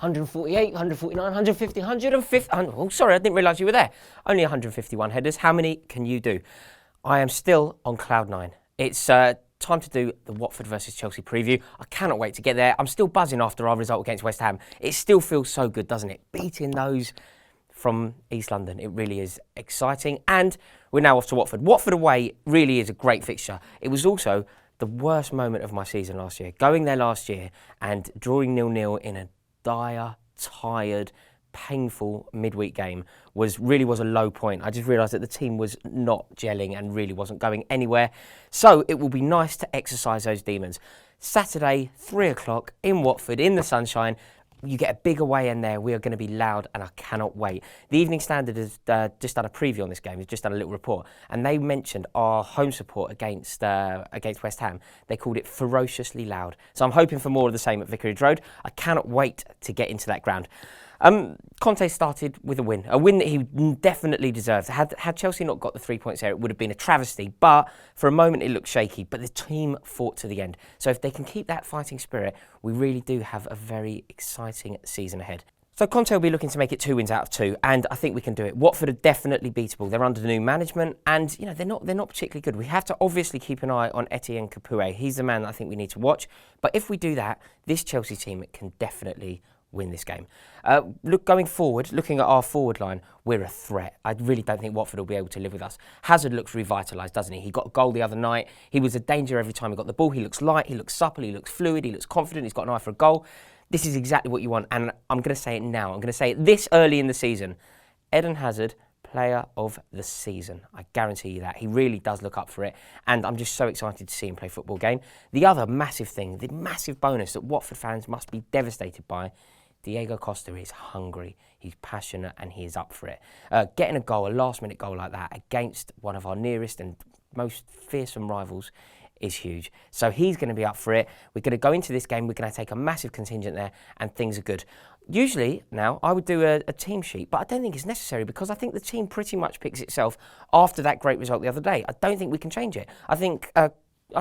148, 149, 150, 150. Oh, sorry, I didn't realise you were there. Only 151 headers. How many can you do? I am still on cloud nine. It's time to do the Watford versus Chelsea preview. I cannot wait to get there. I'm still buzzing after our result against West Ham. It still feels so good, doesn't it? Beating those from East London. It really is exciting. And we're now off to Watford. Watford away really is a great fixture. It was also the worst moment of my season last year. Going there last year and drawing 0-0 in a dire, tired, painful midweek game really was a low point. I just realised that the team was not gelling and really wasn't going anywhere. So it will be nice to exercise those demons. Saturday, 3 o'clock in Watford in the sunshine. You get a big away in there. We are going to be loud and I cannot wait. The Evening Standard has just done a preview on this game. It's just done a little report. And they mentioned our home support against West Ham. They called it ferociously loud. So I'm hoping for more of the same at Vicarage Road. I cannot wait to get into that ground. Conte started with a win that he definitely deserved. Had Chelsea not got the 3 points there, it would have been a travesty. But for a moment, it looked shaky. But the team fought to the end. So if they can keep that fighting spirit, we really do have a very exciting season ahead. So Conte will be looking to make it 2 wins out of 2, and I think we can do it. Watford are definitely beatable. They're under the new management, and you know they're not particularly good. We have to obviously keep an eye on Etienne Capoue. He's the man that I think we need to watch. But if we do that, this Chelsea team can definitely win this game. Going forward, looking at our forward line, we're a threat. I really don't think Watford will be able to live with us. Hazard looks revitalised, doesn't he? He got a goal the other night. He was a danger every time he got the ball. He looks light, he looks supple, he looks fluid, he looks confident, he's got an eye for a goal. This is exactly what you want, and I'm going to say it now. I'm going to say it this early in the season. Eden Hazard, player of the season. I guarantee you that. He really does look up for it, and I'm just so excited to see him play football again. The other massive thing, the massive bonus that Watford fans must be devastated by, Diego Costa is hungry, he's passionate, and he is up for it. Getting a goal, a last-minute goal like that, against one of our nearest and most fearsome rivals is huge. So he's going to be up for it. We're going to go into this game, we're going to take a massive contingent there, and things are good. Usually, now, I would do a team sheet, but I don't think it's necessary because I think the team pretty much picks itself after that great result the other day. I don't think we can change it. I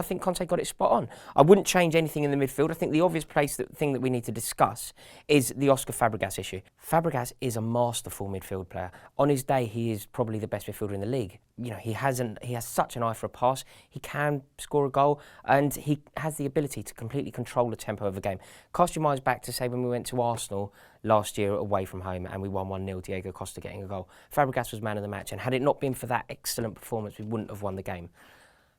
think Conte got it spot on. I wouldn't change anything in the midfield. I think the obvious thing that we need to discuss is the Oscar Fabregas issue. Fabregas is a masterful midfield player. On his day, he is probably the best midfielder in the league. You know, he has such an eye for a pass. He can score a goal, and he has the ability to completely control the tempo of a game. Cast your minds back to, say, when we went to Arsenal last year away from home and we won 1-0, Diego Costa getting a goal. Fabregas was man of the match, and had it not been for that excellent performance, we wouldn't have won the game.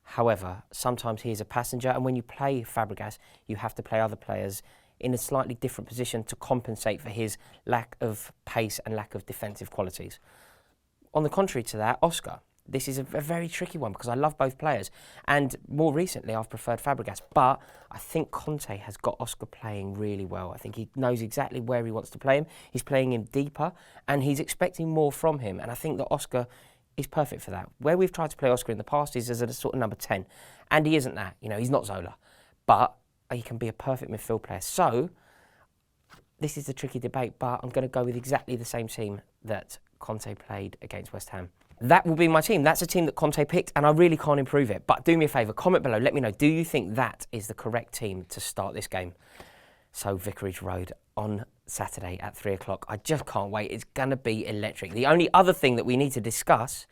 However, sometimes he is a passenger, and when you play Fabregas, you have to play other players in a slightly different position to compensate for his lack of pace and lack of defensive qualities. On the contrary to that, Oscar, this is a very tricky one because I love both players, and more recently I've preferred Fabregas, but I think Conte has got Oscar playing really well. I think he knows exactly where he wants to play him. He's playing him deeper, and he's expecting more from him, and I think that Oscar is perfect for that. Where we've tried to play Oscar in the past is as a sort of number 10, and he isn't that. You know, he's not Zola, but he can be a perfect midfield player. So this is a tricky debate, but I'm going to go with exactly the same team that Conte played against West Ham. That will be my team. That's a team that Conte picked, and I really can't improve it. But do me a favour, comment below, let me know, do you think that is the correct team to start this game? So Vicarage Road on Saturday at 3 o'clock. I just can't wait. It's going to be electric. The only other thing that we need to discuss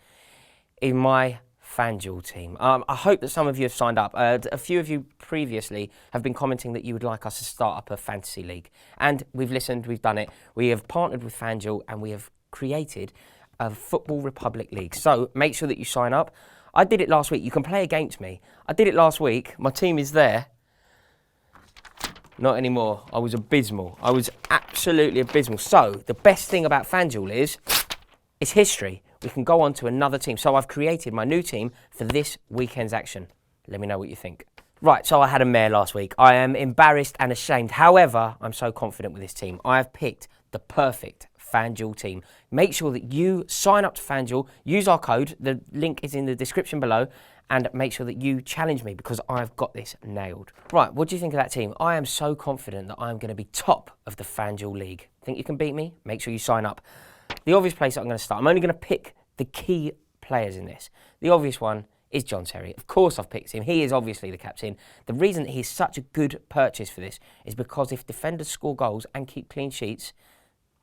is my FanDuel team. I hope that some of you have signed up. A few of you previously have been commenting that you would like us to start up a fantasy league. And we've listened, we've done it. We have partnered with FanDuel and we have created a Football Republic League. So make sure that you sign up. I did it last week. You can play against me. I did it last week. My team is there. Not anymore. I was abysmal. I was absolutely abysmal. So the best thing about FanDuel is it's history. We can go on to another team. So I've created my new team for this weekend's action. Let me know what you think. Right, so I had a mare last week. I am embarrassed and ashamed. However, I'm so confident with this team. I have picked the perfect FanDuel team. Make sure that you sign up to FanDuel, use our code, the link is in the description below, and make sure that you challenge me because I've got this nailed. Right, what do you think of that team? I am so confident that I'm going to be top of the FanDuel League. Think you can beat me? Make sure you sign up. The obvious place that I'm going to start, I'm only going to pick the key players in this. The obvious one is John Terry. Of course I've picked him. He is obviously the captain. The reason that he's such a good purchase for this is because if defenders score goals and keep clean sheets,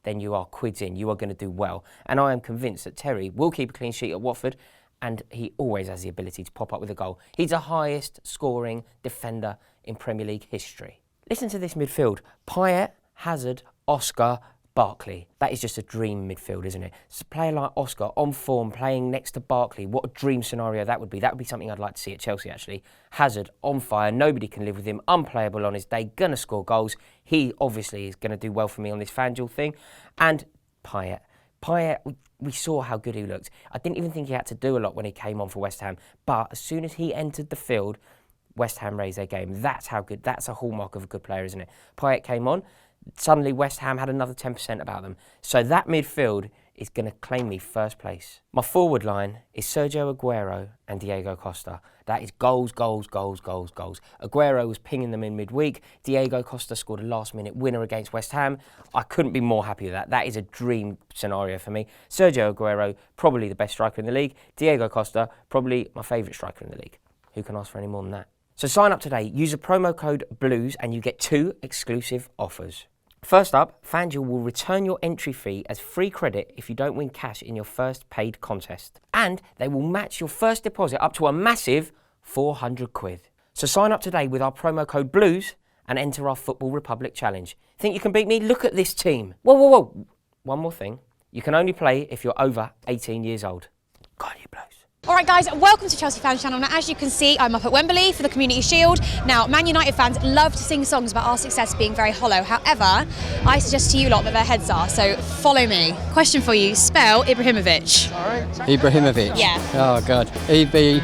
then you are quids in. You are going to do well. And I am convinced that Terry will keep a clean sheet at Watford, and he always has the ability to pop up with a goal. He's the highest scoring defender in Premier League history. Listen to this midfield. Payet, Hazard, Oscar, Barkley. That is just a dream midfield, isn't it? So a player like Oscar on form, playing next to Barkley, what a dream scenario that would be. That would be something I'd like to see at Chelsea, actually. Hazard on fire, nobody can live with him, unplayable on his day, gonna score goals. He obviously is gonna do well for me on this FanDuel thing. And Payet. We saw how good he looked. I didn't even think he had to do a lot when he came on for West Ham, but as soon as he entered the field, West Ham raised their game. That's how good, that's a hallmark of a good player, isn't it? Payet came on, suddenly West Ham had another 10% about them. So that midfield is going to claim me first place. My forward line is Sergio Aguero and Diego Costa. That is goals, goals, goals, goals, goals. Aguero was pinging them in midweek. Diego Costa scored a last-minute winner against West Ham. I couldn't be more happy with that. That is a dream scenario for me. Sergio Aguero, probably the best striker in the league. Diego Costa, probably my favourite striker in the league. Who can ask for any more than that? So sign up today, use a promo code BLUES and you get 2 exclusive offers. First up, FanDuel will return your entry fee as free credit if you don't win cash in your first paid contest. And they will match your first deposit up to a massive 400 quid. So sign up today with our promo code BLUES and enter our Football Republic Challenge. Think you can beat me? Look at this team. Whoa, whoa, whoa. One more thing. You can only play if you're over 18 years old. God, you Blues. Alright guys, welcome to ChelseaFansChannel. Now as you can see, I'm up at Wembley for the Community Shield. Now Man United fans love to sing songs about our success being very hollow. However, I suggest to you lot that their heads are, so follow me. Question for you, spell Ibrahimovic. Alright. Ibrahimovic? Yeah. Oh god. E-B-R-A-H-I-M-O-V-I-C.